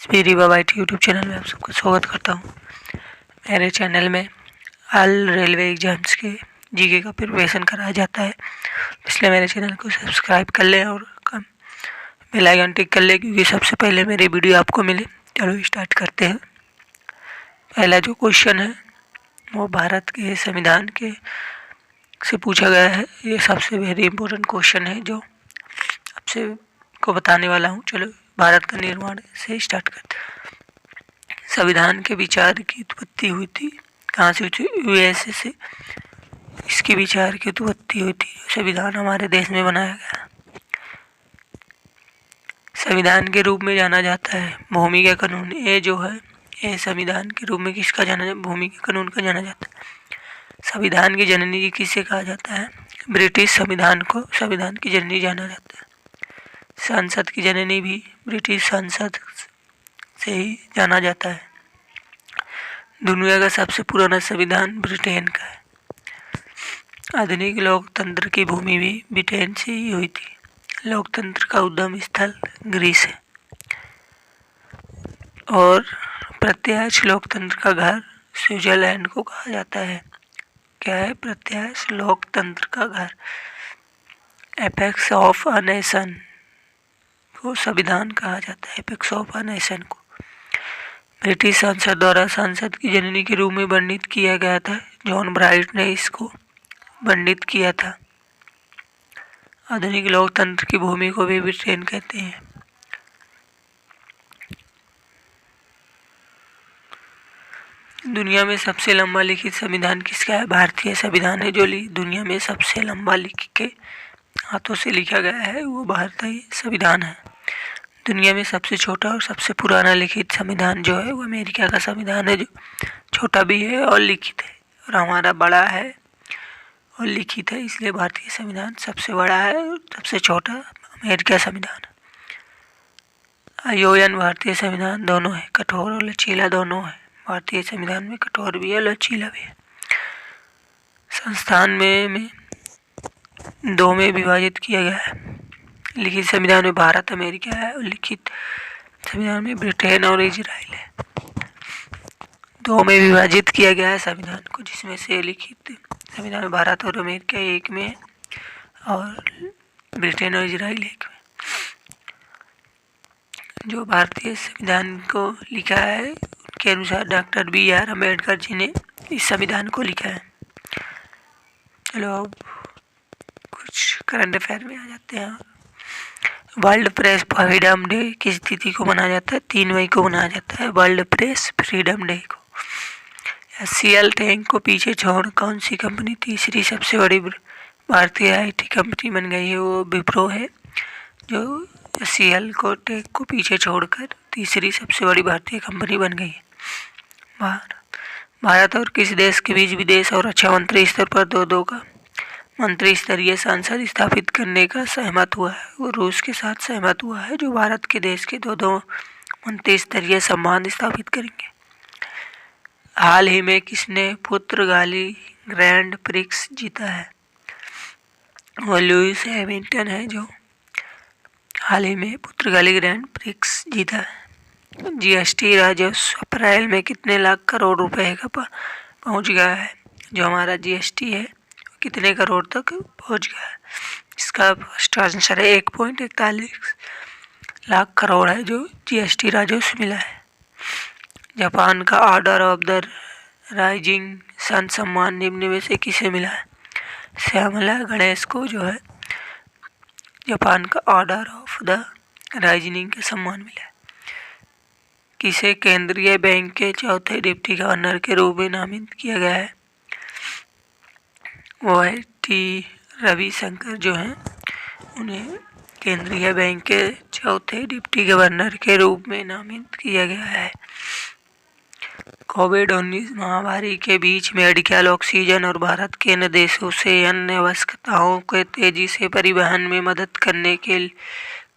मेरी बाबाइट YouTube channel में आप सबका स्वागत करता हूँ। मेरे चैनल में ऑल रेलवे एग्जाम्स के जीके का प्रिपरेशन कराया जाता है, इसलिए मेरे चैनल को सब्सक्राइब कर लें और बेल आइकन टिक कर लें, क्योंकि सबसे पहले मेरी वीडियो आपको मिले। चलो स्टार्ट करते हैं। पहला जो क्वेश्चन है वो भारत के संविधान के से पूछा गया है। ये सबसे वेरी इंपॉर्टेंट क्वेश्चन है जो आपसे को बताने वाला हूँ। चलो भारत का निर्माण से स्टार्ट करते हैं। संविधान के विचार की उत्पत्ति हुई थी, कहाँ से हुई थी? यूएसए से इसके विचार की उत्पत्ति हुई थी। संविधान हमारे देश में बनाया गया। संविधान के रूप में जाना जाता है भूमि का कानून। ये जो है ये संविधान के रूप में किसका जाना जाता है? भूमि के कानून का जाना जाता है। संविधान की जननी किसे कहा जाता है? ब्रिटिश संविधान को संविधान की जननी जाना जाता है। संसद की जननी भी ब्रिटिश संसद से ही जाना जाता है। दुनिया का सबसे पुराना संविधान ब्रिटेन का है। आधुनिक लोकतंत्र की भूमि भी ब्रिटेन से ही हुई थी। लोकतंत्र का उद्गम स्थल ग्रीस है और प्रत्यक्ष लोकतंत्र का घर स्विट्जरलैंड को कहा जाता है। क्या है? प्रत्यक्ष लोकतंत्र का घर, एपेक्स ऑफ अ नेशन को संविधान कहा जाता है। एपेक्स ऑफ अ नेशन को ब्रिटिश संसद द्वारा संसद की जननी के रूप में वर्णित किया गया था। जॉन ब्राइट ने इसको वर्णित किया था। आधुनिक लोकतंत्र की भूमि को भी ब्रिटेन कहते हैं। दुनिया में सबसे लंबा लिखित संविधान किसका है? भारतीय संविधान है। जो दुनिया में सबसे लंबा लिख के हाथों से लिखा गया है वो भारतीय संविधान है। दुनिया में सबसे छोटा और सबसे पुराना लिखित संविधान जो है वो अमेरिका का संविधान है, जो छोटा भी है और लिखित है, और हमारा बड़ा है और लिखित है। इसलिए भारतीय संविधान सबसे बड़ा है और सबसे छोटा अमेरिका संविधान है। आयोजन भारतीय संविधान दोनों है, कठोर और लचीला दोनों है। भारतीय संविधान में कठोर भी है, लचीला भी है। संस्थान में दो में विभाजित किया गया है। लिखित संविधान में भारत अमेरिका है और लिखित संविधान में ब्रिटेन और इजराइल है। दो में विभाजित किया गया है संविधान को, जिसमें से लिखित संविधान में भारत और अमेरिका एक में और ब्रिटेन और इजराइल एक में। जो भारतीय संविधान को लिखा है उनके अनुसार डॉक्टर BR अम्बेडकर जी ने इस संविधान को लिखा है। चलो अब कुछ करंट अफेयर में आ जाते हैं। वर्ल्ड प्रेस फ्रीडम डे किस तिथि को मनाया जाता है? 3 मई को मनाया जाता है वर्ल्ड प्रेस फ्रीडम डे को। SCL टैंक को पीछे छोड़ कौन सी कंपनी तीसरी सबसे बड़ी भारतीय IT कंपनी बन गई है? वो विप्रो है, जो SCL को टैंक को पीछे छोड़कर तीसरी सबसे बड़ी भारतीय कंपनी बन गई है। भारत और किस देश के बीच विदेश और रक्षा मंत्री स्तर पर दो का मंत्री स्तरीय संसद स्थापित करने का सहमत हुआ है? वो रूस के साथ सहमत हुआ है, जो भारत के देश के दो मंत्री स्तरीय संबंध स्थापित करेंगे। हाल ही में किसने पुर्तगाली ग्रैंड प्रिक्स जीता है? वो लुइस हैमिल्टन है, जो हाल ही में पुर्तगाली ग्रैंड प्रिक्स जीता है। GST राजस्व अप्रैल में कितने लाख करोड़ रुपए का पहुंच गया है? जो हमारा GST है कितने करोड़ तक पहुंच गया है? इसका फर्स्ट आंसर है 1.41 लाख करोड़ है, जो GST राजस्व मिला है। जापान का Order of the Rising Sun सम्मान निम्न में से किसे मिला है? श्यामला गणेश को जो है जापान का ऑर्डर ऑफ द राइजिंग का सम्मान मिला है। किसे केंद्रीय बैंक के चौथे डिप्टी गवर्नर के रूप में नामित किया गया है? वो है T रविशंकर, जो हैं उन्हें केंद्रीय बैंक के चौथे डिप्टी गवर्नर के रूप में नामित किया गया है। कोविड-19 महामारी के बीच मेडिकल ऑक्सीजन और भारत के अन्य देशों से अन्य आवश्यकताओं के तेजी से परिवहन में मदद करने के लिए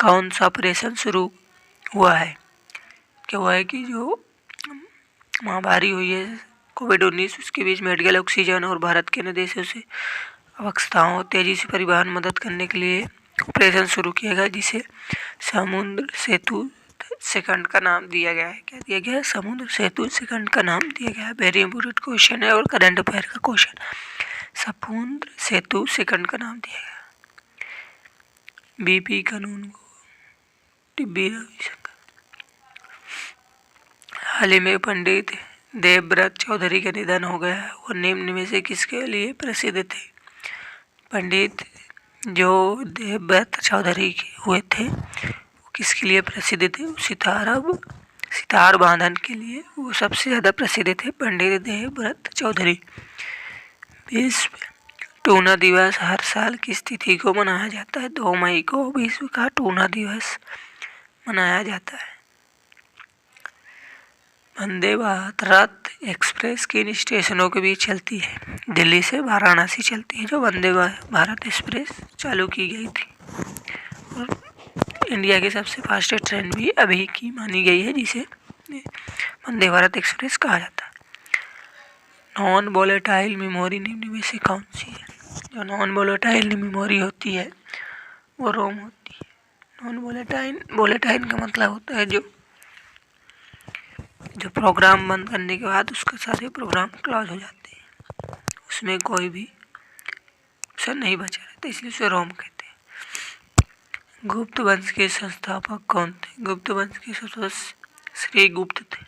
कौन सा ऑपरेशन शुरू हुआ है? क्या हुआ है कि जो महामारी हुई है कोविड-19 उसके बीच मेडिकल ऑक्सीजन और भारत के अन्य देशों से आवश्यकताओं तेजी से परिवहन मदद करने के लिए ऑपरेशन शुरू किया गया, जिसे समुद्र सेतु सेकंड का नाम दिया गया है। क्या दिया गया है? समुद्र सेतु सेकंड का नाम दिया गया है। वेरी इंपोर्टेंट क्वेश्चन है और करंट अफेयर का क्वेश्चन। समुद्र सेतु सेकंड का नाम दिया गया। बीपी कानून को टीबी रविशंकर। हाल ही में पंडित देवव्रत चौधरी का निधन हो गया है। वो निम्न में से किसके लिए प्रसिद्ध थे? पंडित जो देवव्रत चौधरी हुए थे वो किसके लिए प्रसिद्ध थे? सितार बांधन के लिए वो सबसे ज़्यादा प्रसिद्ध थे, पंडित देवव्रत चौधरी। विश्व टूना दिवस हर साल किस तिथि को मनाया जाता है? 2 मई को विश्व का टूना दिवस मनाया जाता है। वंदे भारत एक्सप्रेस किन स्टेशनों के बीच चलती है? दिल्ली से वाराणसी चलती है जो वंदे भारत एक्सप्रेस चालू की गई थी। और इंडिया की सबसे फास्टेस्ट ट्रेन भी अभी की मानी गई है, जिसे वंदे भारत एक्सप्रेस कहा जाता है। नॉन वोलेटाइल मेमोरी निम्न में से कौन सी है? जो नॉन वोलेटाइल मेमोरी होती है वो रोम होती है। नॉन वोलेटाइल का मतलब होता है जो प्रोग्राम बंद करने के बाद उसके सारे प्रोग्राम क्लोज हो जाते हैं, उसमें कोई भी ऑप्शन नहीं बचा रहता, इसलिए उसे रोम कहते हैं। गुप्त वंश के संस्थापक कौन थे? गुप्त वंश के संस्थापक श्री गुप्त थे।